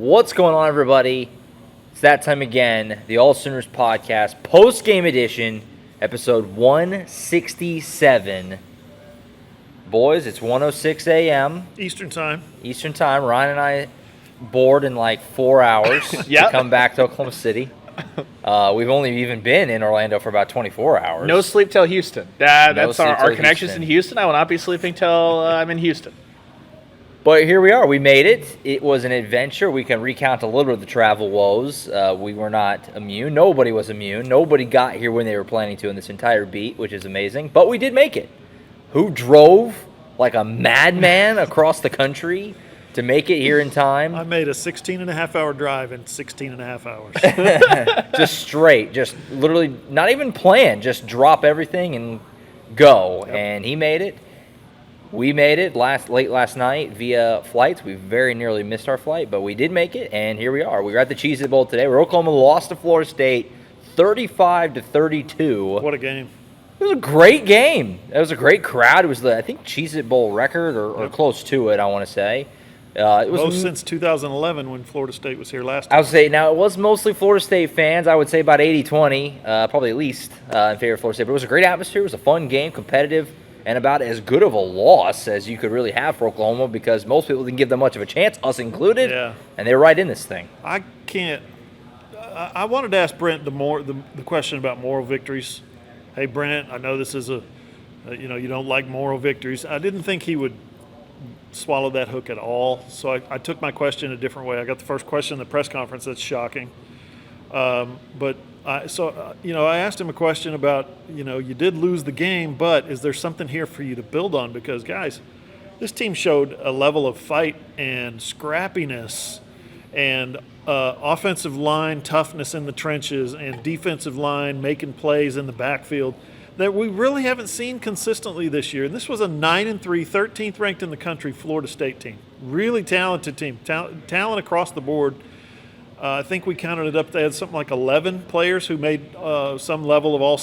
What's going on, everybody? It's that time again, the AllSooners podcast, post-game edition, episode 167. Boys, it's 1:06 a.m. Eastern time. Ryan and I board in like 4 hours to come back to Oklahoma City. We've only even been in Orlando for about 24 hours. No sleep till Houston. That's our connections in Houston. I will not be sleeping till I'm in Houston. But here we are. We made it. It was an adventure. We can recount a little bit of the travel woes. We were not immune. Nobody was immune. Nobody got here when they were planning to in this entire beat, which is amazing. But we did make it. Who drove like a madman across the country to make it here in time? I made a 16-and-a-half-hour drive in 16-and-a-half hours. Just straight. Just literally not even planned. Just drop everything and go. Yep. And he made it. We made it late last night via flights. We very nearly missed our flight, but we did make it, and here we are. We were at the Cheez-It Bowl today, where Oklahoma lost to Florida State 35-32. What a game. It was a great game. It was a great crowd. It was the, I think, Cheez-It Bowl record or close to it, I want to say. It was most since 2011 when Florida State was here last time. I would say, now it was mostly Florida State fans. I would say about 80-20, probably at least in favor of Florida State. But it was a great atmosphere. It was a fun game, competitive, and about as good of a loss as you could really have for Oklahoma, because most people didn't give them much of a chance, us included, and they were right in this thing. I wanted to ask Brent the question about moral victories. Hey, Brent, I know this is you don't like moral victories. I didn't think he would swallow that hook at all, so I took my question a different way. I got the first question in the press conference. That's shocking. But I asked him a question about, you did lose the game, but is there something here for you to build on? Because, guys, this team showed a level of fight and scrappiness and offensive line toughness in the trenches and defensive line making plays in the backfield that we really haven't seen consistently this year. And this was a 9-3, 13th ranked in the country Florida State team. Really talented team, talent across the board. I think we counted it up. They had something like 11 players who made some level of all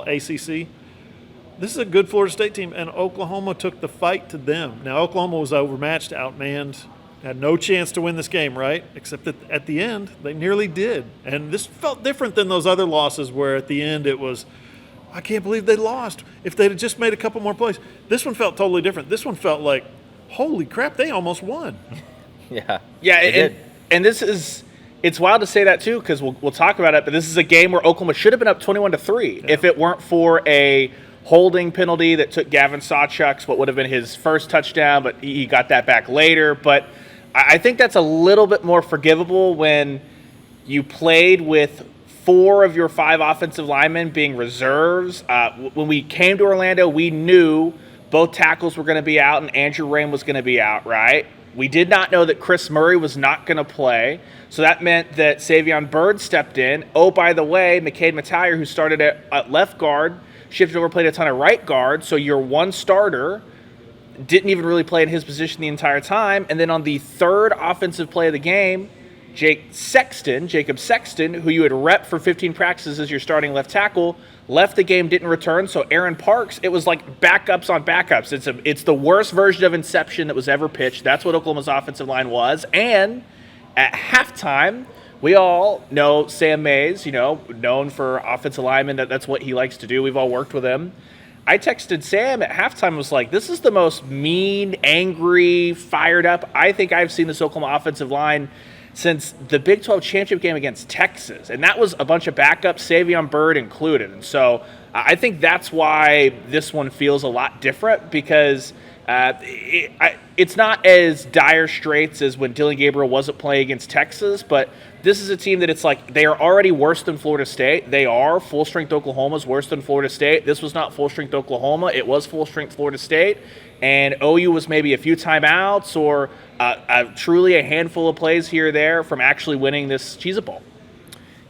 ACC. This is a good Florida State team, and Oklahoma took the fight to them. Now, Oklahoma was overmatched, outmanned, had no chance to win this game, right? Except that at the end, they nearly did. And this felt different than those other losses where at the end it was, I can't believe they lost. If they'd have just made a couple more plays. This one felt totally different. This one felt like, holy crap, they almost won. Yeah, and this is – it's wild to say that, too, because we'll talk about it, but this is a game where Oklahoma should have been up 21-3 if it weren't for a holding penalty that took Gavin Sawchuk's what would have been his first touchdown, but he got that back later. But I think that's a little bit more forgivable when you played with 4 of your 5 offensive linemen being reserves. When we came to Orlando, we knew both tackles were going to be out and Andrew Rain was going to be out, right? We did not know that Chris Murray was not going to play, so that meant that Savion Byrd stepped in. Oh, by the way, McCade Mattier, who started at left guard, shifted over, played a ton of right guard, so your one starter didn't even really play in his position the entire time. And then on the third offensive play of the game, Jacob Sexton, who you had rep for 15 practices as your starting left tackle, left the game, didn't return. So Aaron Parks, it was like backups on backups. It's the worst version of Inception that was ever pitched. That's what Oklahoma's offensive line was. And at halftime, we all know Sam Mays, known for offensive lineman. That's what he likes to do. We've all worked with him. I texted Sam at halftime, was like, this is the most mean, angry, fired up I think I've seen this Oklahoma offensive line since the Big 12 championship game against Texas. And that was a bunch of backups, Savion Byrd included. And so I think that's why this one feels a lot different, because it's not as dire straits as when Dylan Gabriel wasn't playing against Texas, but this is a team that it's like they are already worse than Florida State. They are full-strength Oklahoma's worse than Florida State. This was not full-strength Oklahoma. It was full-strength Florida State. And OU was maybe a few timeouts or truly a handful of plays here or there from actually winning this Cheez-It Bowl.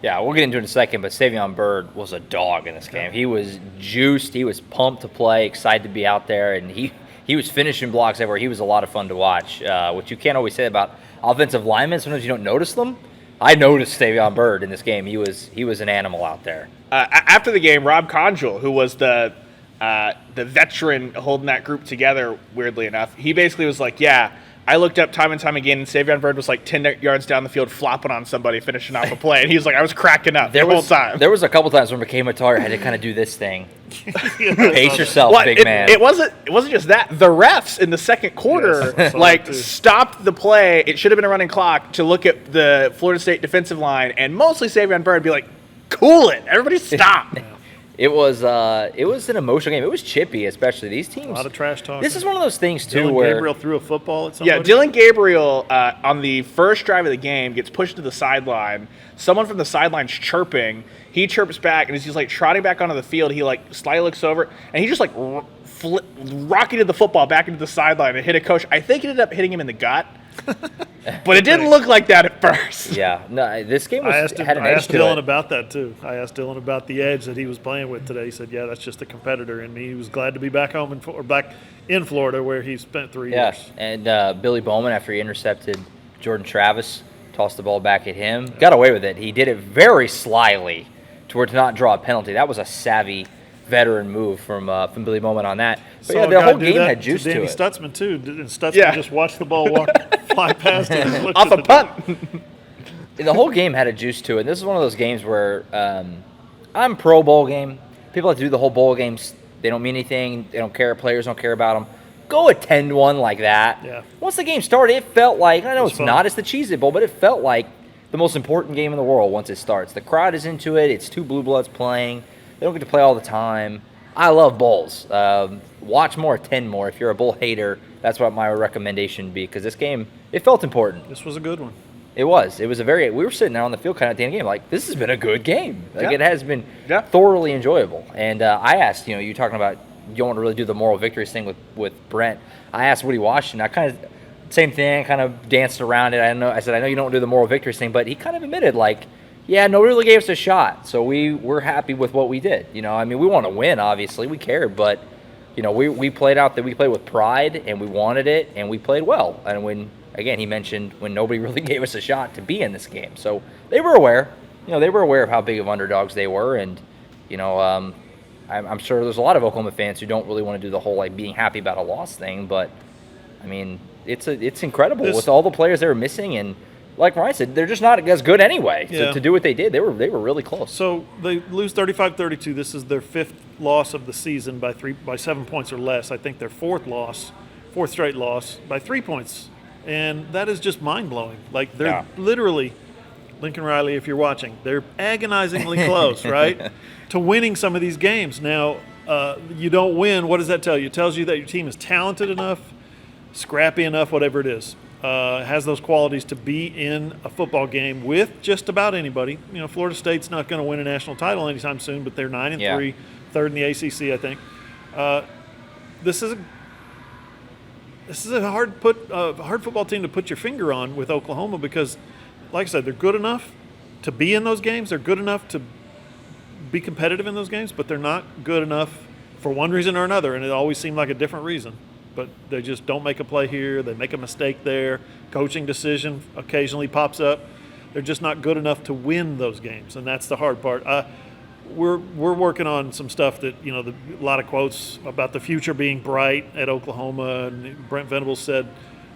Yeah, we'll get into it in a second, but Savion Byrd was a dog in this game. He was juiced. He was pumped to play, excited to be out there, and he was finishing blocks everywhere. He was a lot of fun to watch, which you can't always say about offensive linemen. Sometimes you don't notice them. I noticed Savion Byrd in this game. He was an animal out there. After the game, Rob Conjul, who was the veteran holding that group together, weirdly enough, he basically was like, yeah, I looked up time and time again, and Savion Byrd was like 10 yards down the field flopping on somebody, finishing off a play. And he was like, I was cracking up the whole time. There was a couple times where McKay Matar had to kind of do this thing. Pace yourself, big man. It wasn't just that. The refs in the second quarter stopped the play. It should have been a running clock to look at the Florida State defensive line and mostly Savion Byrd be like, cool it. Everybody stop. It was an emotional game. It was chippy, especially these teams. A lot of trash talk. This is one of those things too Dylan where Gabriel threw a football at somebody. Yeah, Dylan Gabriel on the first drive of the game gets pushed to the sideline. Someone from the sideline's chirping. He chirps back, and as he's like trotting back onto the field, he like slightly looks over, and he just like rocketed the football back into the sideline and hit a coach. I think it ended up hitting him in the gut. But it didn't look like that at first. Yeah, no, this game had an I edge asked to Dylan it. about that too. I asked Dylan about the edge that he was playing with today. He said, "Yeah, that's just a competitor," and he was glad to be back home back in Florida where he spent 3 years. And Billy Bowman, after he intercepted Jordan Travis, tossed the ball back at him, got away with it. He did it very slyly to not draw a penalty. That was a savvy veteran move from Billy Bowman on that. But So the whole game had juice to Danny it. Stutzman too. And Stutzman just watched the ball fly past him and looked Off at a the punt. The whole game had a juice to it. And this is one of those games where I'm pro bowl game. People that do the whole bowl games, they don't mean anything. They don't care. Players don't care about them. Go attend one like that. Yeah. Once the game started, it felt like, I know it's fun. not, it's the Cheez-It Bowl, but it felt like the most important game in the world once it starts. The crowd is into it. It's two blue bloods playing. They don't get to play all the time. I love bowls. Watch more, attend more. If you're a bowl hater, that's what my recommendation would be, because this game, it felt important. This was a good one. It was. It was we were sitting there on the field kind of at the end of the game, like, this has been a good game. Like, it has been thoroughly enjoyable. And I asked, you talking about you don't want to really do the moral victories thing with Brent. I asked what he watched, and I kind of, same thing, kind of danced around it. I said, I know you don't do the moral victories thing, but he kind of admitted, like, yeah, nobody really gave us a shot, so we're happy with what we did. We want to win, obviously, we cared, but we played out that we played with pride, and we wanted it, and we played well. And when he mentioned when nobody really gave us a shot to be in this game, so they were aware. They were aware of how big of underdogs they were, and I'm sure there's a lot of Oklahoma fans who don't really want to do the whole like being happy about a loss thing, but I mean, it's incredible with all the players they were missing, and like Ryan said, they're just not as good anyway. Yeah. To do what they did, they were really close. So they lose 35-32. This is their fifth loss of the season by 7 points or less. I think their fourth straight loss by 3 points, and that is just mind blowing. Like they're literally, Lincoln Riley, if you're watching, they're agonizingly close, right, to winning some of these games. Now, you don't win. What does that tell you? It tells you that your team is talented enough, scrappy enough, whatever it is. Has those qualities to be in a football game with just about anybody. Florida State's not going to win a national title anytime soon, but they're 9-3, third in the ACC, I think. This is a hard football team to put your finger on with Oklahoma because, like I said, they're good enough to be in those games. They're good enough to be competitive in those games, but they're not good enough for one reason or another, and it always seemed like a different reason. But they just don't make a play here. They make a mistake there. Coaching decision occasionally pops up. They're just not good enough to win those games, and that's the hard part. We're working on some stuff that, a lot of quotes about the future being bright at Oklahoma, and Brent Venables said,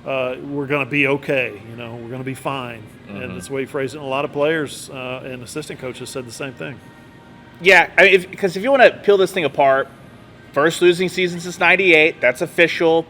we're going to be okay, we're going to be fine. Mm-hmm. And that's the way he phrased it. And a lot of players and assistant coaches said the same thing. Yeah, because if you want to peel this thing apart, first losing season since '98. That's official.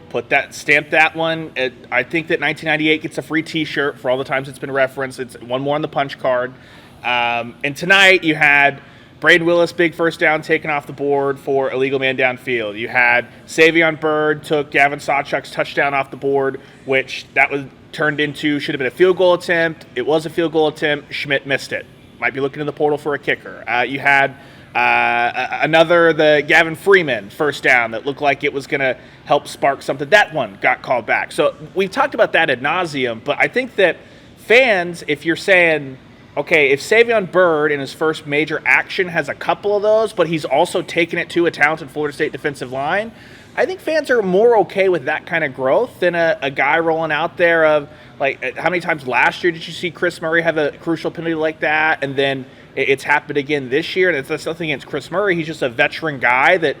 Stamp that one. I think that 1998 gets a free T-shirt for all the times it's been referenced. It's one more on the punch card. And tonight you had Braden Willis, big first down taken off the board for illegal man downfield. You had Savion Byrd took Gavin Sawchuk's touchdown off the board, which that was turned into should have been a field goal attempt. It was a field goal attempt. Schmidt missed it. Might be looking in the portal for a kicker. You had the Gavin Freeman first down that looked like it was going to help spark something. That one got called back. So we've talked about that ad nauseum, but I think that fans, if you're saying, okay, if Savion Byrd in his first major action has a couple of those, but he's also taken it to a talented Florida State defensive line, I think fans are more okay with that kind of growth than a guy rolling out there of, like, how many times last year did you see Chris Murray have a crucial penalty like that, and then it's happened again this year, and it's nothing against Chris Murray. He's just a veteran guy that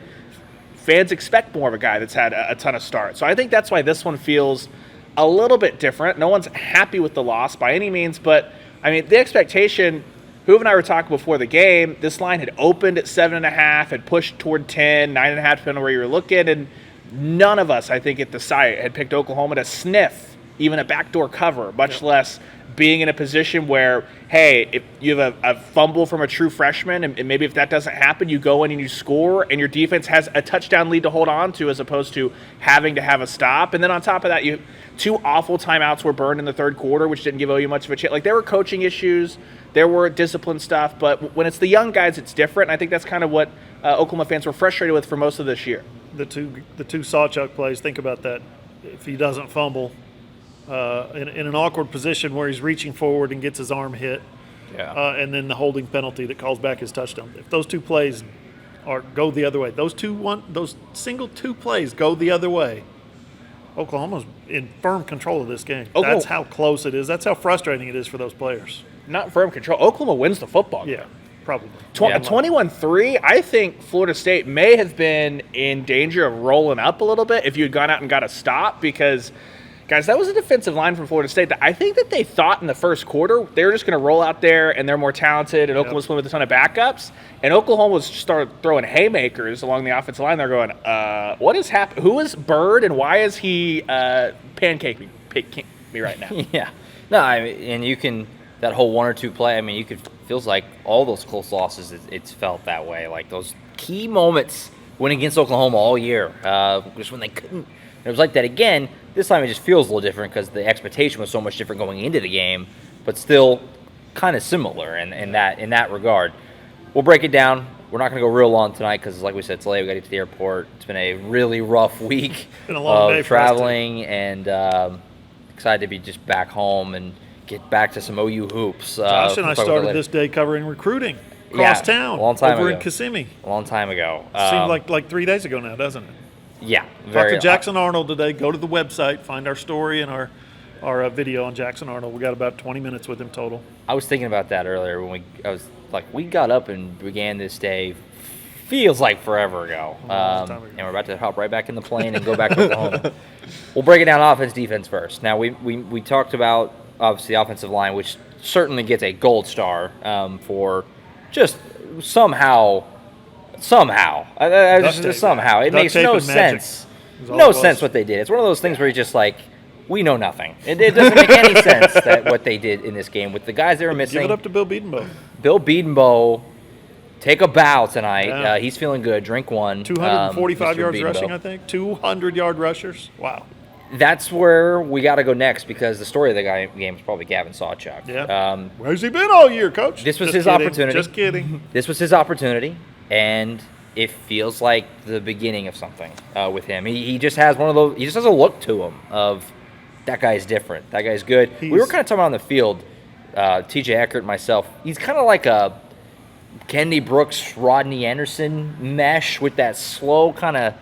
fans expect more of a guy that's had a ton of starts. So I think that's why this one feels a little bit different. No one's happy with the loss by any means, but I mean, the expectation, Hoover and I were talking before the game, this line had opened at 7.5, had pushed toward 10, 9.5, depending on where you were looking, and none of us, I think, at the site had picked Oklahoma to sniff even a backdoor cover, much less being in a position where, hey, if you have a fumble from a true freshman, and maybe if that doesn't happen, you go in and you score, and your defense has a touchdown lead to hold on to as opposed to having to have a stop. And then on top of that, two awful timeouts were burned in the third quarter, which didn't give OU much of a chance. Like, there were coaching issues, there were discipline stuff, but when it's the young guys, it's different. And I think that's kind of what Oklahoma fans were frustrated with for most of this year. The two Sawchuk plays, think about that. If he doesn't fumble, in an awkward position where he's reaching forward and gets his arm hit, and then the holding penalty that calls back his touchdown. If those two plays go the other way, those single two plays go the other way, Oklahoma's in firm control of this game. That's how close it is. That's how frustrating it is for those players. Not firm control. Oklahoma wins the football game. Yeah, probably. 21-3, I think Florida State may have been in danger of rolling up a little bit if you had gone out and got a stop because – guys, that was a defensive line from Florida State that I think that they thought in the first quarter they were just going to roll out there and they're more talented and Oklahoma's playing with a ton of backups. And Oklahoma was started throwing haymakers along the offensive line. They're going, what is happening? Who is Bird and why is he pancaking me right now? Yeah. No, and you can – that whole one or two play, I mean, you could – feels like all those close losses, it's felt that way. Like those key moments went against Oklahoma all year, just when they couldn't – it was like that again. This time it just feels a little different because the expectation was so much different going into the game, but still kind of similar in that regard. We'll break it down. We're not going to go real long tonight because, like we said, it's late. We got to get to the airport. It's been a really rough week been a long day of traveling, and excited to be just back home and get back to some OU hoops. Josh and I started this day covering recruiting across town, a long time over ago. in Kissimmee. A long time ago. Seems like 3 days ago now, doesn't it? Yeah. Talk to Jackson Arnold today. Go to the website, find our story and our video on Jackson Arnold. We got about 20 minutes with him total. I was thinking about that earlier when we got up and began this day. Feels like forever ago. And we're about to hop right back in the plane and go back to Oklahoma. We'll break it down offense, defense first. Now we talked about obviously the offensive line, which certainly gets a gold star for just somehow. It makes no sense. No sense what they did. It's one of those things where you're just like, we know nothing. It doesn't make any sense that what they did in this game with the guys they were missing. Give it up to Bill Bedenbaugh. Bill Bedenbaugh, take a bow tonight. Yeah. He's feeling good. Drink one. 245 yards rushing, I think. 200-yard rushers. Wow. That's where we got to go next because the story of the game is probably Gavin Sawchuk. Yeah. Where's he been all year, Coach? This was his opportunity. Just kidding. This was his opportunity. And it feels like the beginning of something with him. He just has one of those. He just has a look to him of that guy's different. That guy's good. We were kind of talking about on the field. T.J. Eckert and myself. He's kind of like a Kennedy Brooks, Rodney Anderson mesh with that slow kind of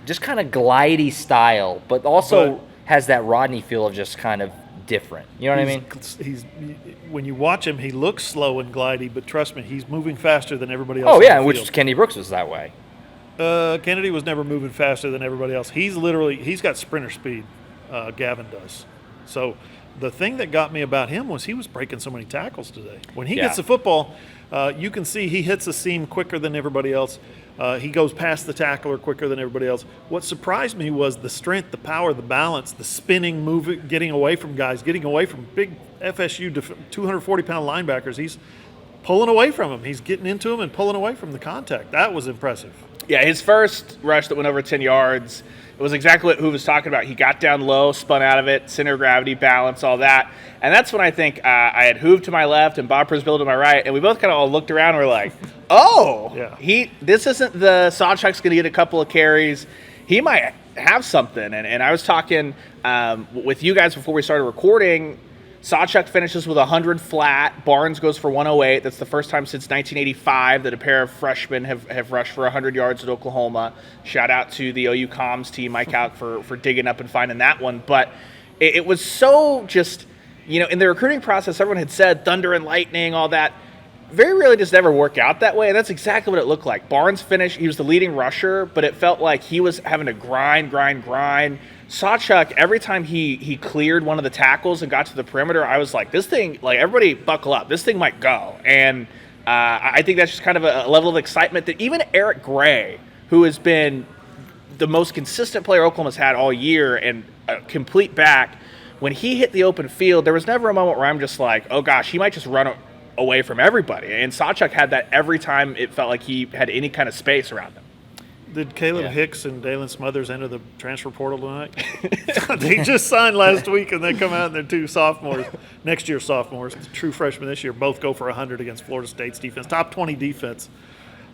glidey style, but also has that Rodney feel of just kind of different. You know what I mean? When you watch him, he looks slow and glidey, but trust me, he's moving faster than everybody else. Oh yeah, which Kennedy Brooks was that way. Kennedy was never moving faster than everybody else. He's got sprinter speed. Gavin does. So the thing that got me about him was he was breaking so many tackles today. When he gets the football, you can see he hits the seam quicker than everybody else. He goes past the tackler quicker than everybody else. What surprised me was the strength, the power, the balance, the spinning, moving, getting away from guys, getting away from big FSU 240-pound linebackers. He's pulling away from them. He's getting into them and pulling away from the contact. That was impressive. Yeah, his first rush that went over 10 yards, it was exactly what Hoover was talking about. He got down low, spun out of it, center of gravity, balance, all that. And that's when I think I had Hoover to my left and Bob Prisbill to my right, and we both kind of all looked around and were like, this isn't the Sawchuk's going to get a couple of carries. He might have something. And I was talking with you guys before we started recording. Sawchuk finishes with 100 flat. Barnes goes for 108. That's the first time since 1985 that a pair of freshmen have rushed for 100 yards at Oklahoma. Shout out to the OU comms team, Mike Out, for digging up and finding that one. But it was so just, in the recruiting process, everyone had said thunder and lightning, all that. very rarely does it ever work out that way, and that's exactly what it looked like. Barnes finished, he was the leading rusher, but it felt like he was having to grind. Sawchuk, every time he cleared one of the tackles and got to the perimeter, I was like, this thing, like, everybody buckle up. This thing might go. And I think that's just kind of a level of excitement that even Eric Gray, who has been the most consistent player Oklahoma's had all year and a complete back, when he hit the open field, there was never a moment where I'm just like, oh gosh, he might just run away from everybody. And Sawchuk had that every time it felt like he had any kind of space around him. Did Caleb Hicks and Dalen Smothers enter the transfer portal tonight? They just signed last week, and they come out and they're two sophomores, next year sophomores, true freshmen this year, both go for 100 against Florida State's defense, top 20 defense.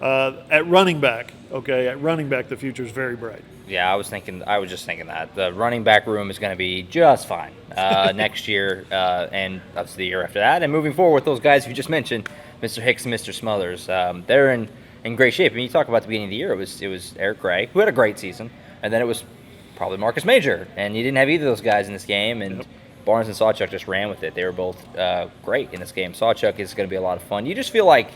At running back, the future is very bright. Yeah, I was just thinking that. The running back room is going to be just fine next year, and that's the year after that. And moving forward with those guys you just mentioned, Mr. Hicks and Mr. Smothers, they're in great shape. I mean, you talk about the beginning of the year, it was Eric Gray, who had a great season, and then it was probably Marcus Major, and you didn't have either of those guys in this game, and Barnes and Sawchuk just ran with it. They were both great in this game. Sawchuk is going to be a lot of fun. You just feel like,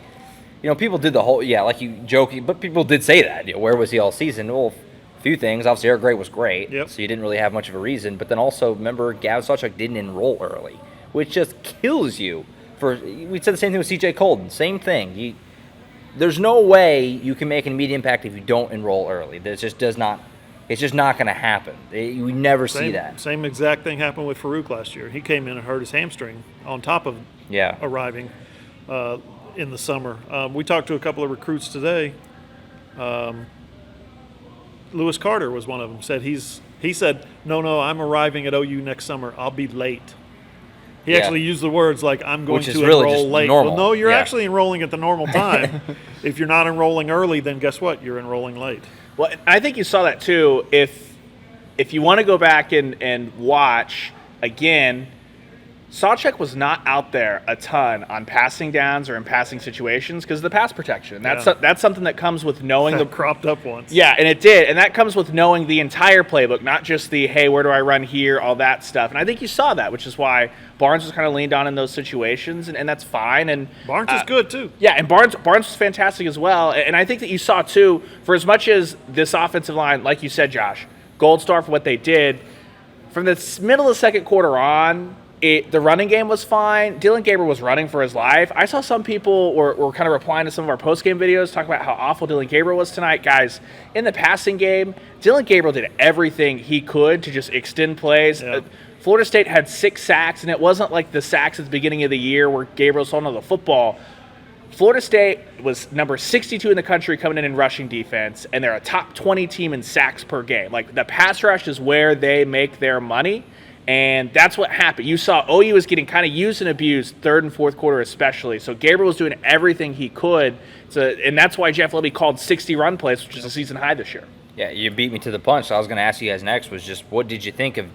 people did the whole, like you joking, but people did say that. Where was he all season? Well, a few things. Obviously, Eric Gray was great, so you didn't really have much of a reason. But then also, remember, Gavin Sawchuk didn't enroll early, which just kills you. We said the same thing with C.J. Colden. Same thing. There's no way you can make an immediate impact if you don't enroll early. It's just not going to happen. We never see that. Same exact thing happened with Farouk last year. He came in and hurt his hamstring on top of arriving in the summer. We talked to a couple of recruits today. Lewis Carter was one of them. He said, no, I'm arriving at OU next summer. I'll be late. He actually used the words like, I'm going to enroll late. Normal. Well, no, you're actually enrolling at the normal time. If you're not enrolling early, then guess what? You're enrolling late. Well, I think you saw that too. If you want to go back and watch, again, Sawchuk was not out there a ton on passing downs or in passing situations because of the pass protection. That's something that comes with knowing the cropped up once. Yeah, and it did, and that comes with knowing the entire playbook, not just the hey, where do I run here, all that stuff. And I think you saw that, which is why Barnes was kind of leaned on in those situations, and that's fine. And Barnes is good too. Yeah, and Barnes was fantastic as well. And I think that you saw too, for as much as this offensive line, like you said, Josh, gold star for what they did. From the middle of the second quarter on, the running game was fine. Dylan Gabriel was running for his life. I saw some people were kind of replying to some of our post-game videos, talking about how awful Dylan Gabriel was tonight. Guys, in the passing game, Dylan Gabriel did everything he could to just extend plays. Yeah. Florida State had 6 sacks, and it wasn't like the sacks at the beginning of the year where Gabriel's holding on to the football. Florida State was number 62 in the country coming in rushing defense, and they're a top 20 team in sacks per game. Like, the pass rush is where they make their money. And that's what happened. You saw OU was getting kind of used and abused third and fourth quarter especially. So Gabriel was doing everything he could. And that's why Jeff Lebby called 60 run plays, which is a season high this year. Yeah, you beat me to the punch. So I was going to ask you guys next was just what did you think of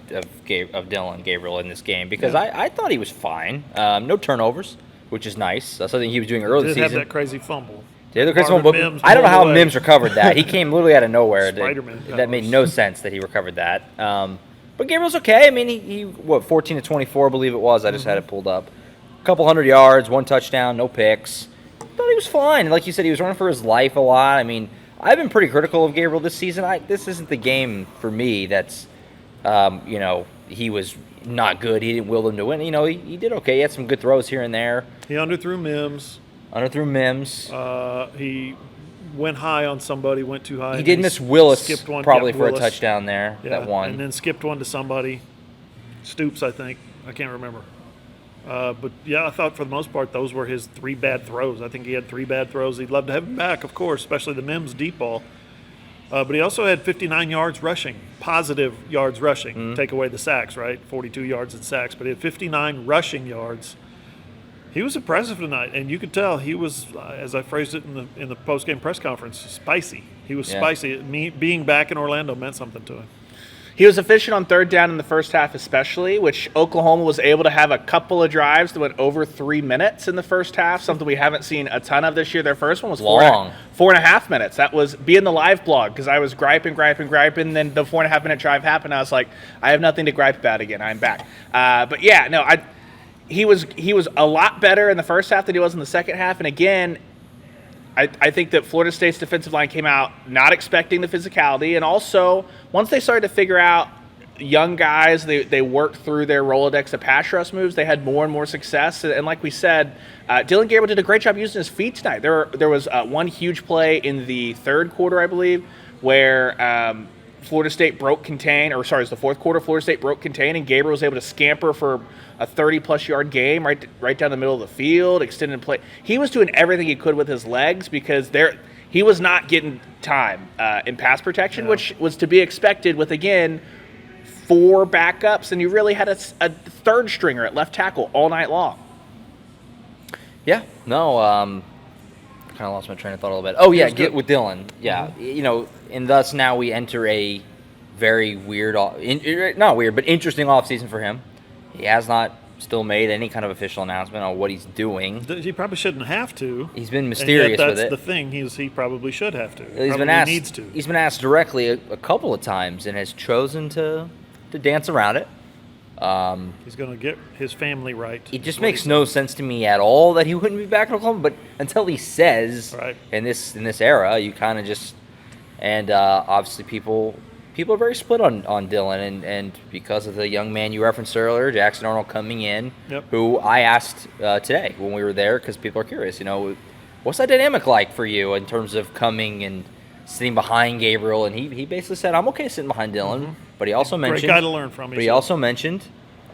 Dylan Gabriel in this game? Because I thought he was fine. No turnovers, which is nice. That's something he was doing early this season. Did have that crazy fumble. The other crazy fumble. I don't know how Mims recovered that. He came literally out of nowhere. That made no sense that he recovered that. But Gabriel's okay. I mean, he 14 to 24, I believe it was. I just had it pulled up. A couple 100 yards, 1 touchdown, no picks. Thought he was fine. Like you said, he was running for his life a lot. I mean, I've been pretty critical of Gabriel this season. This isn't the game for me that's, he was not good. He didn't will them to win. He did okay. He had some good throws here and there. He underthrew Mims. He went high on somebody, went too high. He did miss Willis probably for a touchdown there, that one. And then skipped one to somebody. Stoops, I think. I can't remember. But, I thought for the most part those were his 3 bad throws. I think he had 3 bad throws. He'd love to have him back, of course, especially the Mims deep ball. But he also had 59 yards rushing, positive yards rushing. Mm-hmm. Take away the sacks, right? 42 yards in sacks. But he had 59 rushing yards. He was impressive tonight, and you could tell he was, as I phrased it in the post-game press conference, spicy. He was spicy. Being back in Orlando meant something to him. He was efficient on third down in the first half especially, which Oklahoma was able to have a couple of drives that went over 3 minutes in the first half, something we haven't seen a ton of this year. Their first one was long. 4.5 minutes. That was being the live blog because I was griping. Then the 4.5 minute drive happened. I was like, I have nothing to gripe about again. I'm back. he was a lot better in the first half than he was in the second half. And again, I think that Florida State's defensive line came out not expecting the physicality, and also once they started to figure out young guys, they worked through their Rolodex of pass rush moves. They had more and more success, and like we said, Dylan Gabriel did a great job using his feet tonight. There was one huge play in the third quarter, I believe, where Florida State broke contain, or sorry, it was the fourth quarter. Florida State broke contain, and Gabriel was able to scamper for a 30-plus yard game right down the middle of the field, extended play. He was doing everything he could with his legs because he was not getting time in pass protection, which was to be expected with, again, 4 backups, and you really had a third stringer at left tackle all night long. Yeah, no, kind of lost my train of thought a little bit. Oh, yeah, get with Dylan. Yeah, and thus now we enter a very weird, not weird, but interesting offseason for him. He has not still made any kind of official announcement on what he's doing. He probably shouldn't have to. He's been mysterious with it. That's the thing. He probably should have to. Needs to. He's been asked directly a couple of times and has chosen to dance around it. He's going to get his family right. It just makes no sense to me at all that he wouldn't be back in Oklahoma. But until he says in this era, you kind of just obviously people are very split on Dylan, and because of the young man you referenced earlier, Jackson Arnold coming in, who I asked today when we were there because people are curious. What's that dynamic like for you in terms of coming and sitting behind Gabriel? And he basically said, I'm okay sitting behind Dylan, but he also mentioned great guy to learn from. But he also mentioned,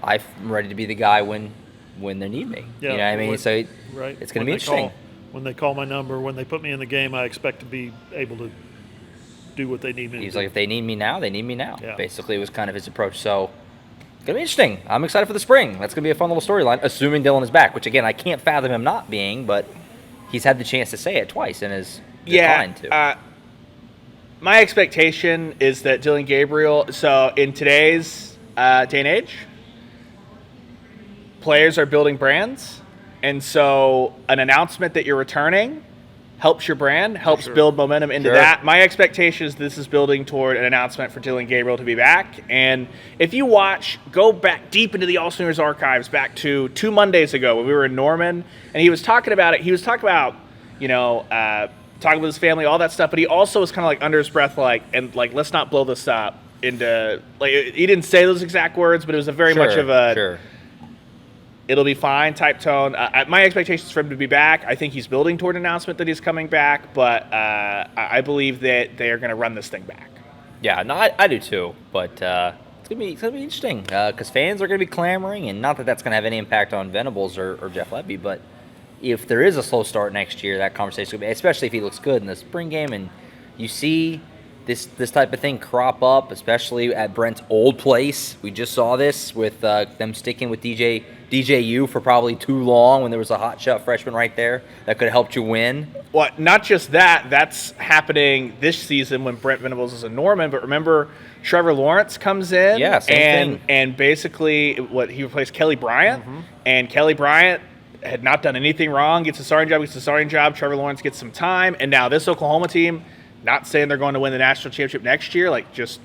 I'm ready to be the guy when they need me. Yeah, you know what I mean? So it's going to be interesting. When they call my number, when they put me in the game, I expect to be able to do what they need me to do. He's like, if they need me now, they need me now. Yeah. Basically, was kind of his approach. So it's going to be interesting. I'm excited for the spring. That's going to be a fun little storyline, assuming Dylan is back, which, again, I can't fathom him not being, but he's had the chance to say it twice and has declined to. My expectation is that Dylan Gabriel, so in today's day and age, players are building brands, and so an announcement that you're returning helps your brand, helps build momentum into that. My expectation is this is building toward an announcement for Dylan Gabriel to be back. And if you go back deep into the AllSooners archives, back to 2 Mondays ago when we were in Norman, and he was talking about it. He was talking about, talking with his family, all that stuff, but he also was kind of like under his breath, let's not blow this up into, he didn't say those exact words, but it was a very much of a, it'll be fine type tone. My expectations for him to be back, I think he's building toward an announcement that he's coming back, but I believe that they are going to run this thing back. Yeah, no, I do too, but it's gonna be interesting because fans are going to be clamoring, and not that that's going to have any impact on Venables or Jeff Levy, but if there is a slow start next year, that conversation will be, especially if he looks good in the spring game, and you see this type of thing crop up, especially at Brent's old place. We just saw this with them sticking with DJU for probably too long when there was a hotshot freshman right there that could have helped you win. Well, not just that. That's happening this season when Brent Venables is a Norman. But remember, Trevor Lawrence comes in, and basically he replaced Kelly Bryant, and Kelly Bryant had not done anything wrong. Gets a starting job. Trevor Lawrence gets some time, and now this Oklahoma team. Not saying they're going to win the national championship next year, just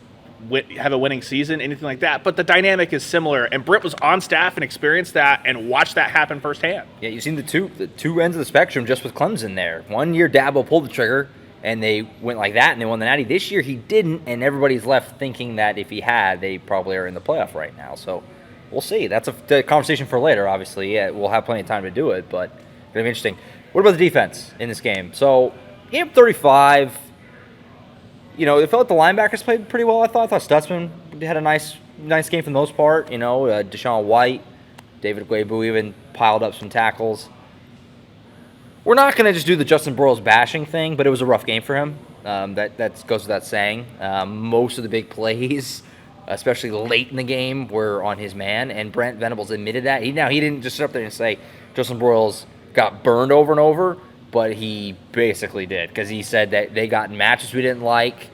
have a winning season, anything like that. But the dynamic is similar, and Britt was on staff and experienced that and watched that happen firsthand. Yeah, you've seen the two ends of the spectrum just with Clemson there. 1 year Dabo pulled the trigger, and they went like that, and they won the Natty. This year he didn't, and everybody's left thinking that if he had, they probably are in the playoff right now. So we'll see. That's a conversation for later, obviously. Yeah, we'll have plenty of time to do it, but it's going to be interesting. What about the defense in this game? So, game 35. It felt like the linebackers played pretty well, I thought. Stutzman had a nice game for the most part. Deshaun White, David Guebu even piled up some tackles. We're not going to just do the Justin Broyles bashing thing, but it was a rough game for him. That goes without saying. Most of the big plays, especially late in the game, were on his man, and Brent Venables admitted that. He didn't just sit up there and say Justin Broyles got burned over and over, but he basically did, because he said that they got in matches we didn't like,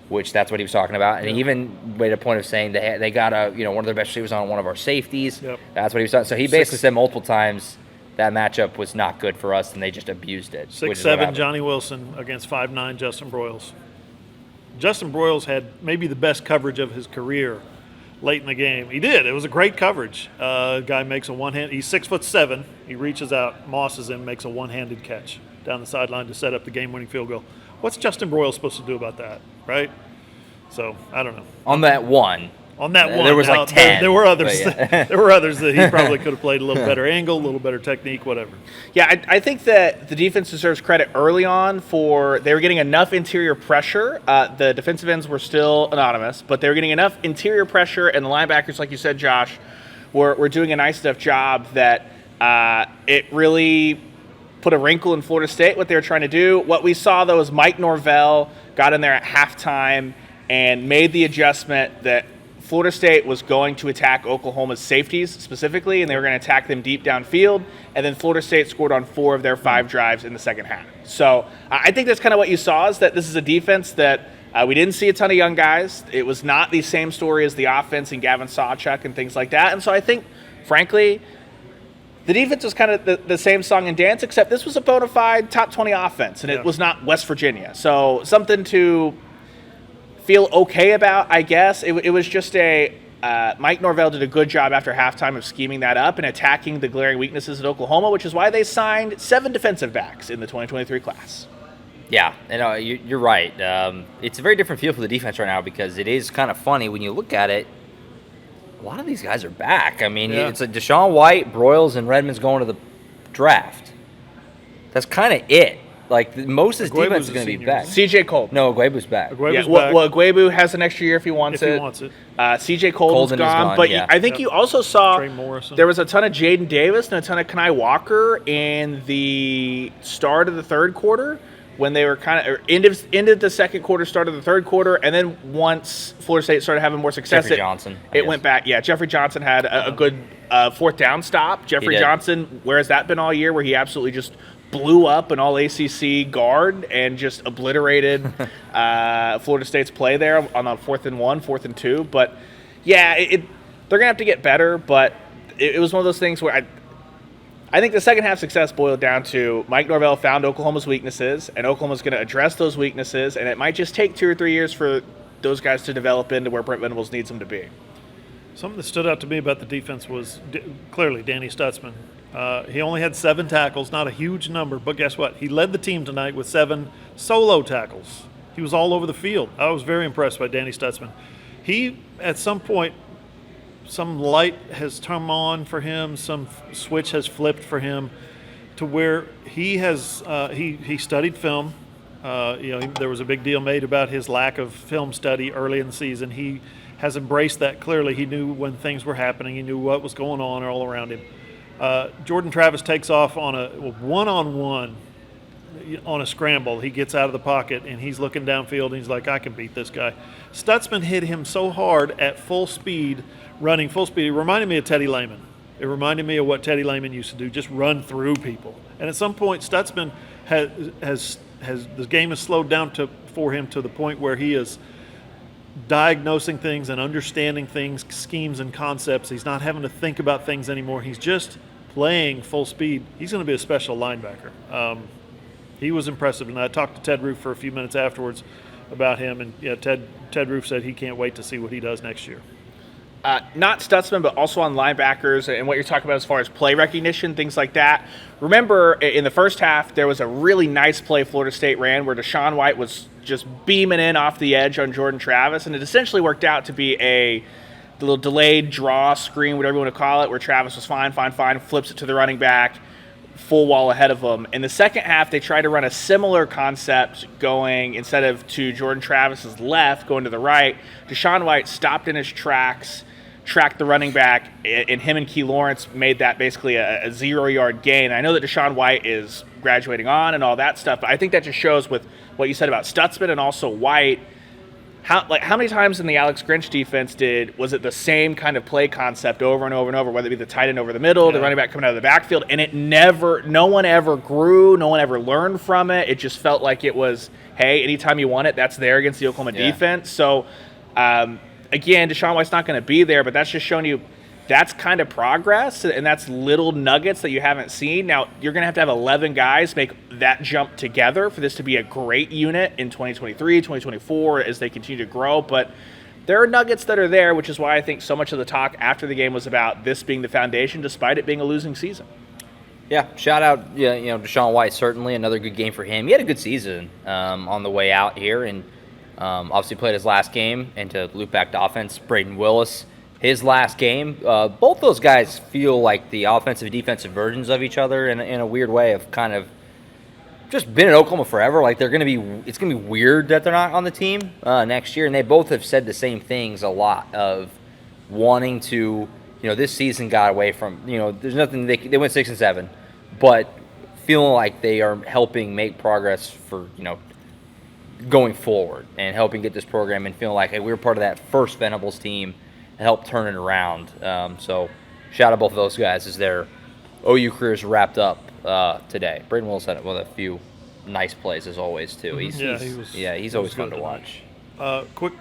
which that's what he was talking about. And he even made a point of saying they got one of their best receivers on one of our safeties. That's what he was talking. So he basically said multiple times that matchup was not good for us, and they just abused it. 6'7" Johnny Wilson against 5'9" Justin Broyles. Justin Broyles had maybe the best coverage of his career late in the game. He did. It was a great coverage. Guy makes a one-hand. He's 6'7". He reaches out, mosses him, makes a one-handed catch down the sideline to set up the game-winning field goal. What's Justin Broyle supposed to do about that, right? So I don't know. On that one. On that one, there was like 10. There were others. Yeah. There were others that he probably could have played a little better angle, a little better technique, whatever. Yeah, I think that the defense deserves credit early on for they were getting enough interior pressure. The defensive ends were still anonymous, but they were getting enough interior pressure, and the linebackers, like you said, Josh, were doing a nice enough job that it really put a wrinkle in Florida State, what they were trying to do. What we saw, though, is Mike Norvell got in there at halftime and made the adjustment that Florida State was going to attack Oklahoma's safeties specifically, and they were going to attack them deep downfield, and then Florida State scored on 4 of their 5 drives in the second half. So I think that's kind of what you saw, is that this is a defense that we didn't see a ton of young guys. It was not the same story as the offense and Gavin Sawchuk and things like that. And so I think, frankly, the defense was kind of the same song and dance, except this was a bona fide top 20 offense, and it was not West Virginia. So something to feel okay about, I guess. It was just Mike Norvell did a good job after halftime of scheming that up and attacking the glaring weaknesses at Oklahoma, which is why they signed 7 defensive backs in the 2023 class. Yeah, and you're right. It's a very different feel for the defense right now because it is kind of funny when you look at it. A lot of these guys are back. I mean, it's like Deshaun White, Broyles, and Redmond's going to the draft. That's kind of it. Like, most of this defense is going to be back. C.J. Cole. No, Agwebu's back. Agwebu's back. Well, Agwebu has an extra year if he wants it. C.J. Colden's gone. But I think you also saw there was a ton of Jaden Davis and a ton of Kenai Walker in the start of the third quarter when they were kind of ended the second quarter, started the third quarter, and then once Florida State started having more success, Jeffrey Johnson, it went back. Yeah, Jeffrey Johnson had a good fourth down stop. Jeffrey Johnson, where has that been all year, where he absolutely just blew up an all-ACC guard and just obliterated Florida State's play there on a 4th and 1, 4th and 2. But, yeah, they're going to have to get better, but it was one of those things where I think the second half success boiled down to Mike Norvell found Oklahoma's weaknesses, and Oklahoma's going to address those weaknesses, and it might just take 2 or 3 years for those guys to develop into where Brent Venables needs them to be. Something that stood out to me about the defense was clearly Danny Stutzman. He only had 7 tackles, not a huge number, but guess what? He led the team tonight with 7 solo tackles. He was all over the field. I was very impressed by Danny Stutzman. He, at some point, some light has come on for him, some switch has flipped for him to where he has he studied film. There was a big deal made about his lack of film study early in the season. He has embraced that clearly. He knew when things were happening. He knew what was going on all around him. Jordan Travis takes off on a one-on-one on a scramble. He gets out of the pocket, and he's looking downfield, and he's like, I can beat this guy. Stutzman hit him so hard at full speed, running full speed. It reminded me of Teddy Lehman. It reminded me of what Teddy Lehman used to do, just run through people. And at some point, Stutzman has the game has slowed down for him to the point where he is diagnosing things and understanding things, schemes and concepts. He's not having to think about things anymore. He's just playing full speed. He's going to be a special linebacker. He was impressive, and I talked to Ted Roof for a few minutes afterwards about him, and Ted Roof said he can't wait to see what he does next year. Not Stutzman, but also on linebackers and what you're talking about as far as play recognition, things like that. Remember, in the first half, there was a really nice play Florida State ran where Deshaun White was just beaming in off the edge on Jordan Travis, and it essentially worked out to be the little delayed draw screen, whatever you want to call it, where Travis was fine, flips it to the running back, full wall ahead of him. In the second half, they tried to run a similar concept going, instead of to Jordan Travis's left, going to the right. Deshaun White stopped in his tracks, tracked the running back, and him and Key Lawrence made that basically a 0-yard gain. I know that Deshaun White is graduating on and all that stuff, but I think that just shows with what you said about Stutzman and also White, how many times in the Alex Grinch defense was it the same kind of play concept over and over and over, whether it be the tight end over the middle, the running back coming out of the backfield, and no one ever grew, no one ever learned from it. It just felt like it was, hey, anytime you want it, that's there against the Oklahoma defense. So, again, Deshaun White's not going to be there, but that's just showing you that's kind of progress, and that's little nuggets that you haven't seen. Now, you're going to have 11 guys make that jump together for this to be a great unit in 2023, 2024 as they continue to grow. But there are nuggets that are there, which is why I think so much of the talk after the game was about this being the foundation, despite it being a losing season. Yeah, shout out, Deshaun White, certainly another good game for him. He had a good season on the way out here, and obviously played his last game. And to loop back to offense, Braden Willis, his last game. Both those guys feel like the offensive and defensive versions of each other in a weird way of kind of just been in Oklahoma forever. Like it's gonna be weird that they're not on the team next year. And they both have said the same things a lot of wanting to. This season got away from, there's nothing, they went 6-7, but feeling like they are helping make progress for, going forward and helping get this program and feeling like, hey, we were part of that first Venables team and help turn it around. So shout out both of those guys as their OU careers wrapped up today. Braden Willis had a few nice plays as always, too. He's always fun to watch. Quick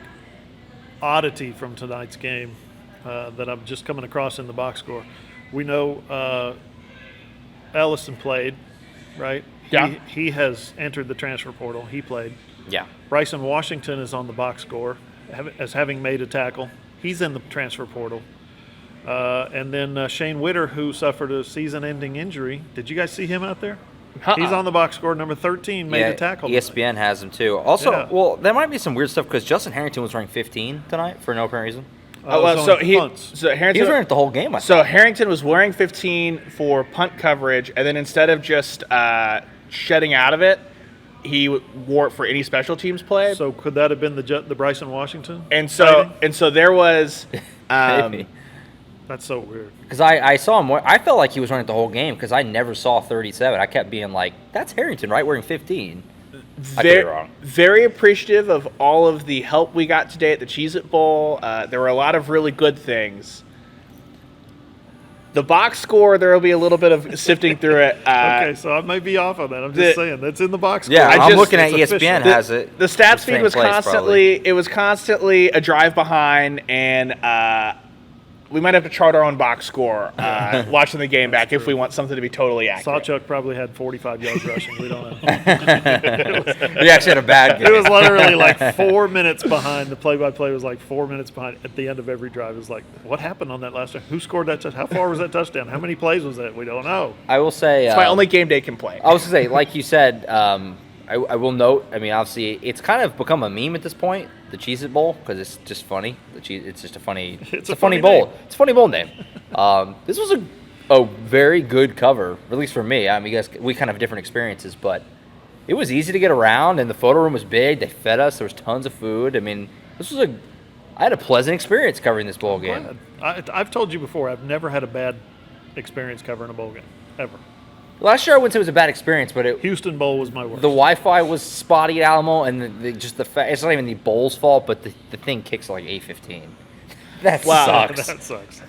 oddity from tonight's game. That I'm just coming across in the box score. We know Ellison played, right? Yeah. He has entered the transfer portal. He played. Yeah. Bryson Washington is on the box score as having made a tackle. He's in the transfer portal. And then Shane Witter, who suffered a season-ending injury. Did you guys see him out there? He's on the box score. Number 13 made a tackle. ESPN has him, too. Also, well, there might be some weird stuff because Justin Harrington was wearing 15 tonight for no apparent reason. Harrington, he was wearing it the whole game. Harrington was wearing 15 for punt coverage, and then instead of just shedding out of it, he wore it for any special teams play. So could that have been the Bryson Washington? And so there was. Maybe. That's so weird. Because I saw him. I felt like he was running it the whole game because I never saw 37. I kept being like, "That's Harrington, right? Wearing 15." I could be wrong. Very appreciative of all of the help we got today at the Cheez-It Bowl. There were a lot of really good things. The box score, there will be a little bit of sifting through it. Okay, so I might be off on that. I'm just saying that's in the box score. Yeah, I'm looking at ESPN has it. The stats feed was constantly a drive behind, and we might have to chart our own box score watching the game back if we want something to be totally accurate. Sawchuk probably had 45 yards rushing. We don't know. He actually had a bad game. It was literally like 4 minutes behind. The play-by-play was like 4 minutes behind. At the end of every drive, it was like, what happened on that last drive? Who scored that touchdown? How far was that touchdown? How many plays was that? We don't know. I will say. It's my only game day complaint. I was going to say, like you said, I will note, obviously, it's kind of become a meme at this point, the Cheez-It Bowl, because it's just funny. It's just a funny it's a funny bowl. It's a funny bowl name. This was a very good cover, at least for me. You guys, we kind of have different experiences, but it was easy to get around, and the photo room was big. They fed us. There was tons of food. I had a pleasant experience covering this bowl game. I've told you before, I've never had a bad experience covering a bowl game, ever. Last year I wouldn't say it was a bad experience, but Houston Bowl was my worst. The Wi-Fi was spotty at Alamo, and it's not even the bowl's fault, but the thing kicks at like 8:15. That sucks. That sucks.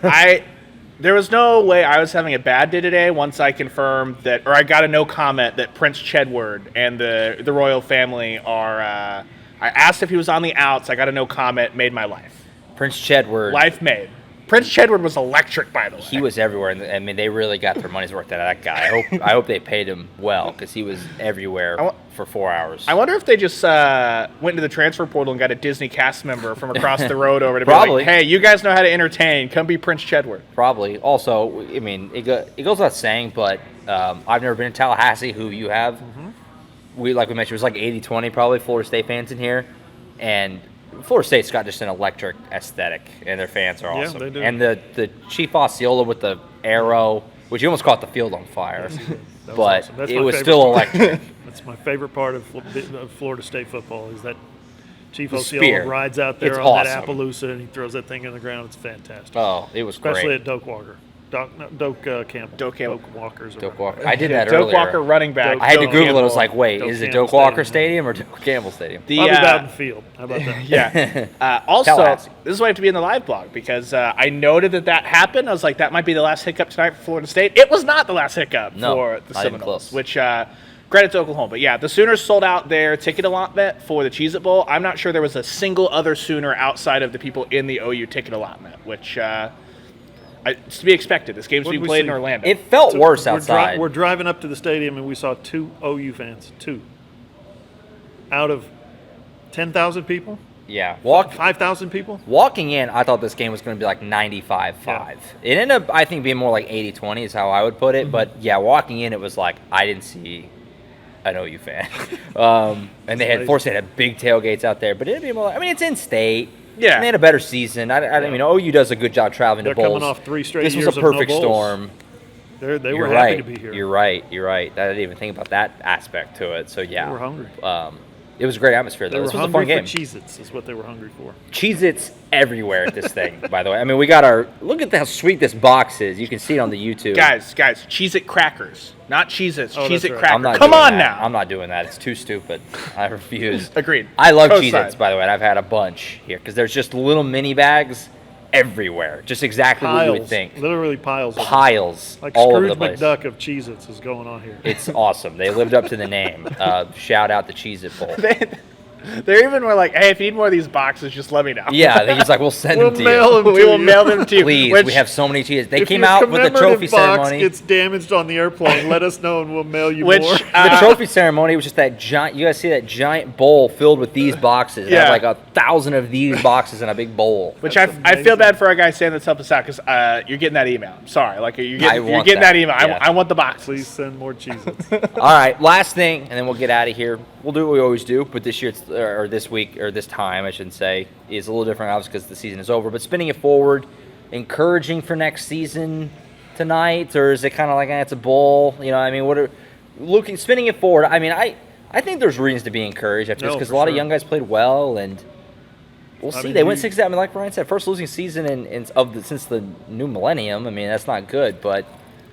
There was no way I was having a bad day today once I confirmed that, or I got a no comment that Prince Chedward and the royal family are. I asked if he was on the outs. I got a no comment. Made my life. Prince Chedward. Life made. Prince Chedward was electric, by the way. He was everywhere. And they really got their money's worth out of that guy. I hope they paid him well because he was everywhere for 4 hours. I wonder if they just went into the transfer portal and got a Disney cast member from across the road over to be Probably. like, hey, you guys know how to entertain. Come be Prince Chedward. Probably. Also, it goes without saying, but I've never been to Tallahassee, who you have. Mm-hmm. Like we mentioned, it was like 80-20 probably Florida State fans in here. And Florida State's got just an electric aesthetic, and their fans are awesome. Yeah, they do. And the Chief Osceola with the arrow, which you almost caught the field on fire, but awesome. it was still electric. That's my favorite part of Florida State football is that Chief The Osceola spear. rides out there It's on that awesome. Appaloosa, and he throws that thing in the ground. It's fantastic. Oh, it was Especially great. at Doak Walker. Doak Campbell. Doak Campbell. Doak Walker's. Doak Walker. I did that Doak earlier. Walker running back. I had to Doak Google it. I Campbell. was like, wait, Doak is it Campbell Doak Walker Stadium. Stadium or Doak Campbell Stadium? Probably Bowden Field. How about that? Yeah. Also, Tallahassee. this is why I have to be in the live blog because I noted that happened. I was like, that might be the last hiccup tonight for Florida State. It was not the last hiccup for the not even Seminoles, close. which credit to Oklahoma. But yeah, the Sooners sold out their ticket allotment for the Cheez-It Bowl. I'm not sure there was a single other Sooner outside of the people in the OU ticket allotment, which it's to be expected. This game's being played in Orlando. It felt worse outside. We're driving up to the stadium, and we saw 2 OU fans. 2 out of 10,000 people. Yeah. 5,000 people? Walking in, I thought this game was going to be like 95-5. Yeah. It ended up, I think, being more like 80-20 is how I would put it. Mm-hmm. But, yeah, walking in, it was like I didn't see an OU fan. And they had big tailgates out there. But it'd be more like, I mean, it's in-state. Yeah. And they had a better season. I mean, OU does a good job traveling They're to bowls. coming off 3 straight This years was a of no perfect bowls. storm. They You're were right. happy to be here. You're right. I didn't even think about that aspect to it. So, yeah. They were hungry. It was a great atmosphere, though. They This were was a fun hungry game. for Cheez-Its is what they were hungry for. Cheez-Its everywhere at this thing, by the way. I mean, we got look at how sweet this box is. You can see it on the YouTube. Guys, Cheez-It crackers, not Cheez-Its. Oh, Cheez-It right. crackers. I'm not Come doing on that. now. I'm not doing that. It's too stupid. I refuse. Agreed. I love Co-sign. Cheez-Its, by the way, and I've had a bunch here because there's just little mini bags everywhere. Just exactly what you would think. Literally piles. of them. Piles Like all over the Scrooge place. McDuck of Cheez-Its is going on here. It's awesome. They lived up to the name. Shout out the Cheez-It Bowl. They even were like, "Hey, if you need more of these boxes, just let me know." Yeah, they just like, we'll send We'll them to mail you. them we will mail them to you. Please, Which- we have so many Cheez-Its. They If came your out with a trophy commemorative box ceremony. gets damaged on the airplane, let us know and we'll mail you Which, more. The trophy ceremony was just that giant. You guys see that giant bowl filled with these boxes? It had Yeah. like 1,000 of these boxes in a big bowl. Which I That's feel amazing. bad for our guy saying that's help us out because you're getting that email. I'm sorry, like you're I getting want that that. email. Yeah. I want the box. Please send more Cheez-Its. All right, last thing, and then we'll get out of here. We'll do what we always do, but this year, or this week, or this time, I shouldn't say, is a little different, obviously, because the season is over. But spinning it forward, encouraging for next season tonight, or is it kind of like it's a bowl? You know, I mean, spinning it forward. I mean, I think there's reasons to be encouraged after this because for a lot of sure. young guys played well, and we'll see. mean, They went 6. I mean, like Ryan said, first losing season since the new millennium. I mean, that's not good, but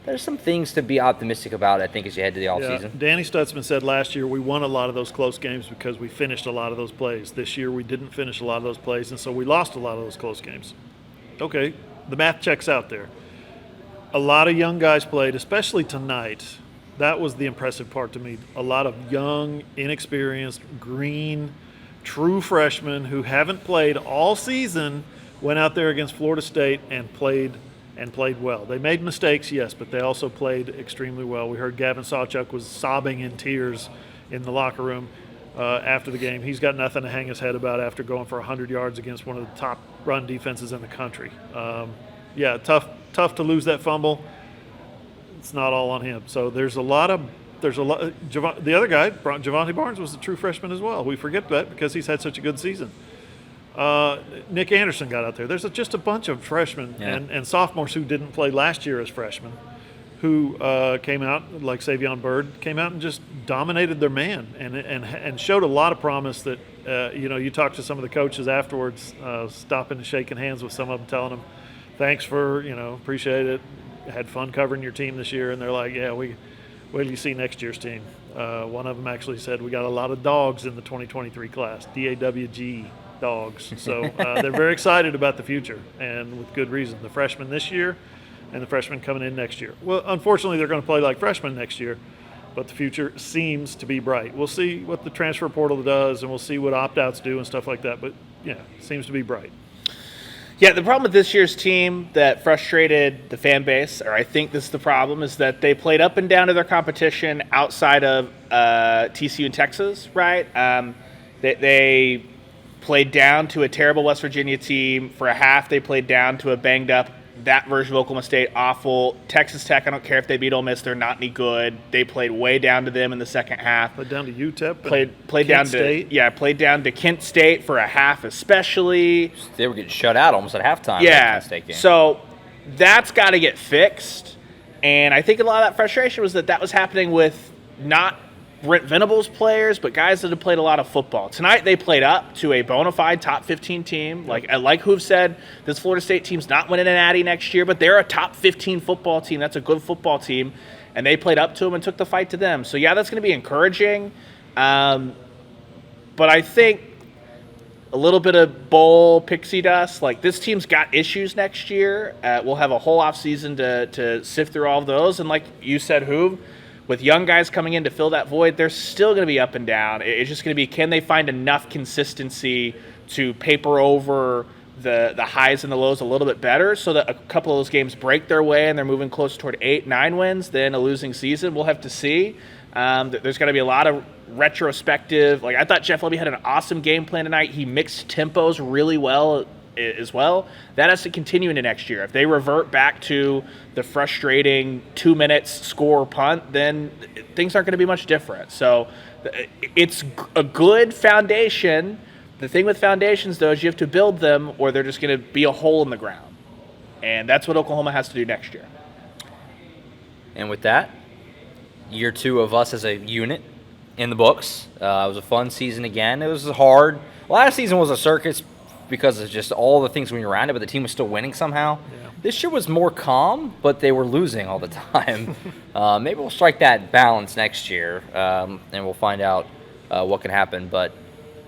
there's some things to be optimistic about, I think, as you head to the offseason. Danny Stutzman said last year we won a lot of those close games because we finished a lot of those plays. This year we didn't finish a lot of those plays, and so we lost a lot of those close games. Okay, the math checks out there. A lot of young guys played, especially tonight. That was the impressive part to me. A lot of young, inexperienced, green, true freshmen who haven't played all season went out there against Florida State and played well. They made mistakes, yes, but they also played extremely well. We heard Gavin Sawchuk was sobbing in tears in the locker room after the game. He's got nothing to hang his head about after going for 100 yards against one of the top run defenses in the country. Tough to lose that fumble. It's not all on him. So there's a lot. The other guy, Javonte Barnes, was a true freshman as well. We forget that because he's had such a good season. Nick Anderson got out there. There's just a bunch of freshmen and sophomores who didn't play last year as freshmen who came out, like Savion Byrd, came out and just dominated their man and showed a lot of promise that, you talk to some of the coaches afterwards, stopping and shaking hands with some of them, telling them, thanks for, appreciate it. Had fun covering your team this year. And they're like, yeah, wait till you see next year's team. One of them actually said, we got a lot of dogs in the 2023 class, DAWG. Dogs. So they're very excited about the future, and with good reason. The freshmen this year and the freshmen coming in next year. Well, unfortunately, they're going to play like freshmen next year, but the future seems to be bright. We'll see what the transfer portal does, and we'll see what opt-outs do and stuff like that, but, yeah, seems to be bright. Yeah, the problem with this year's team that frustrated the fan base, or I think this is the problem, is that they played up and down to their competition outside of TCU and Texas, right? They played down to a terrible West Virginia team. For a half, they played down to a banged-up, that version of Oklahoma State, awful. Texas Tech, I don't care if they beat Ole Miss, they're not any good. They played way down to them in the second half. Played down to UTEP. Played down State. played down to Kent State for a half especially. They were getting shut out almost at halftime. Yeah, That Penn State game. so that's got to get fixed. And I think a lot of that frustration was that was happening with not Brent Venables players, but guys that have played a lot of football. Tonight they played up to a bona fide top 15 team. Like Hoover said, this Florida State team's not winning an Natty next year, but they're a top 15 football team. That's a good football team. And they played up to them and took the fight to them. So, yeah, that's going to be encouraging. But I think a little bit of bowl pixie dust. Like, this team's got issues next year. We'll have a whole offseason to sift through all of those. And like you said, Hoover, with young guys coming in to fill that void, they're still going to be up and down. It's just going to be, can they find enough consistency to paper over the highs and the lows a little bit better so that a couple of those games break their way and they're moving closer toward 8-9 wins than a losing season? We'll have to see. There's going to be a lot of retrospective. Like, I thought Jeff Lebby had an awesome game plan tonight. He mixed tempos really well as well. That has to continue into next year. If they revert back to the frustrating 2 minutes score punt, then things aren't going to be much different. So it's a good foundation. The thing with foundations, though, is you have to build them or they're just going to be a hole in the ground. And that's what Oklahoma has to do next year. And with that, year 2 of us as a unit in the books. It was a fun season again. It was hard. Last season was a circus because of just all the things when you're around it, but the team was still winning somehow. Yeah. This year was more calm, but they were losing all the time. Maybe we'll strike that balance next year, and we'll find out what can happen. But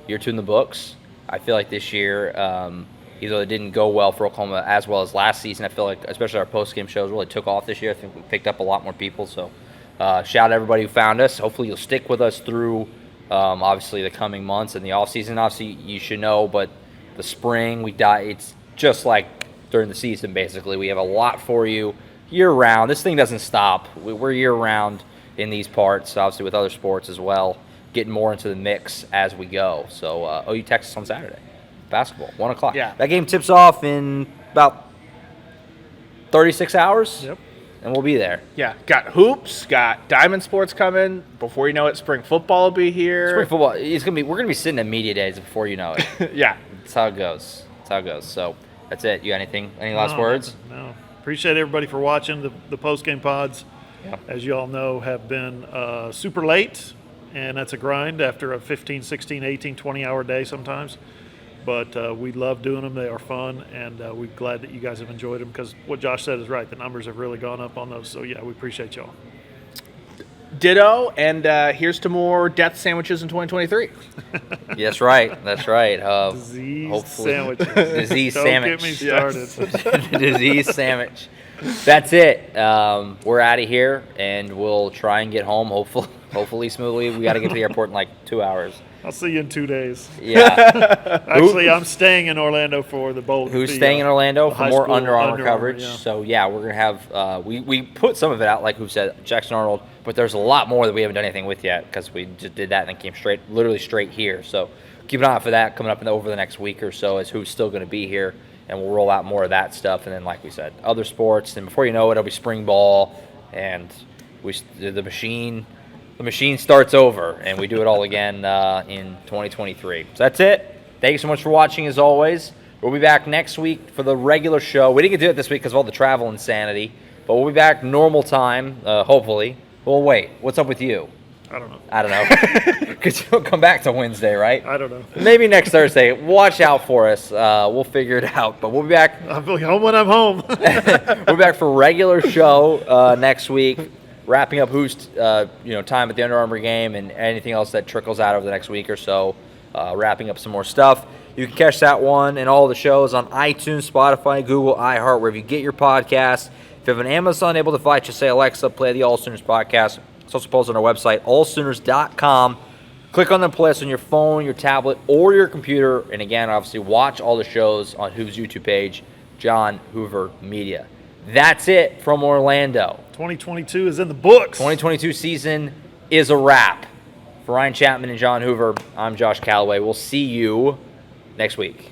year 2 in the books. I feel like this year, even though it didn't go well for Oklahoma as well as last season, I feel like especially our post-game shows really took off this year. I think we picked up a lot more people. So shout out to everybody who found us. Hopefully you'll stick with us through, obviously, the coming months and the off-season. Obviously, you should know, but the spring, it's just like during the season, basically. We have a lot for you year-round. This thing doesn't stop. We're year-round in these parts, obviously with other sports as well, getting more into the mix as we go. So OU Texas on Saturday. Basketball, 1 o'clock. Yeah. That game tips off in about 36 hours. Yep. And we'll be there. Yeah, got hoops, got Diamond Sports coming. Before you know it, spring football will be here. Spring football, we're gonna be sitting at media days before you know it. Yeah. That's how it goes. So that's it. You got anything? Any last words? No. Appreciate everybody for watching the post-game pods. Yeah. As you all know, have been super late, and that's a grind after a 15, 16, 18, 20-hour day sometimes. But we love doing them. They are fun, and we're glad that you guys have enjoyed them because what Josh said is right. The numbers have really gone up on those. So, yeah, we appreciate y'all. Ditto, and here's to more death sandwiches in 2023. That's right. Disease sandwiches. Disease Don't sandwich. get me started. Disease sandwich. That's it. We're out of here, and we'll try and get home, hopefully smoothly. We got to get to the airport in like 2 hours. I'll see you in 2 days. Yeah. Actually, I'm staying in Orlando for the bowl. Who's staying in Orlando for more Under Armour Under coverage? Armour, yeah. So, yeah, we're going to have we put some of it out, like who said, Jackson Arnold, but there's a lot more that we haven't done anything with yet because we just did that and then came literally straight here. So keep an eye out for that coming up over the next week or so as who's still going to be here, and we'll roll out more of that stuff. And then, like we said, other sports. And before you know it, it'll be spring ball, and the machine starts over, and we do it all again in 2023. So that's it. Thank you so much for watching, as always. We'll be back next week for the regular show. We didn't get to do it this week because of all the travel insanity, but we'll be back normal time, hopefully. Well, wait, what's up with you? I don't know. I don't know. Because you'll come back to Wednesday, right? I don't know. Maybe next Thursday. Watch out for us. We'll figure it out. But we'll be back. I'll be home when I'm home. We'll be back for regular show next week. Wrapping up who's time at the Under Armour game and anything else that trickles out over the next week or so. Wrapping up some more stuff. You can catch that one and all the shows on iTunes, Spotify, Google, iHeart, wherever you get your podcasts. If you have an Amazon able device, just say, Alexa, play the AllSooners podcast. It's also posted on our website, allsooners.com. Click on the playlist on your phone, your tablet, or your computer. And again, obviously, watch all the shows on Hoover's YouTube page, John Hoover Media. That's it from Orlando. 2022 is in the books. 2022 season is a wrap. For Ryan Chapman and John Hoover, I'm Josh Callaway. We'll see you next week.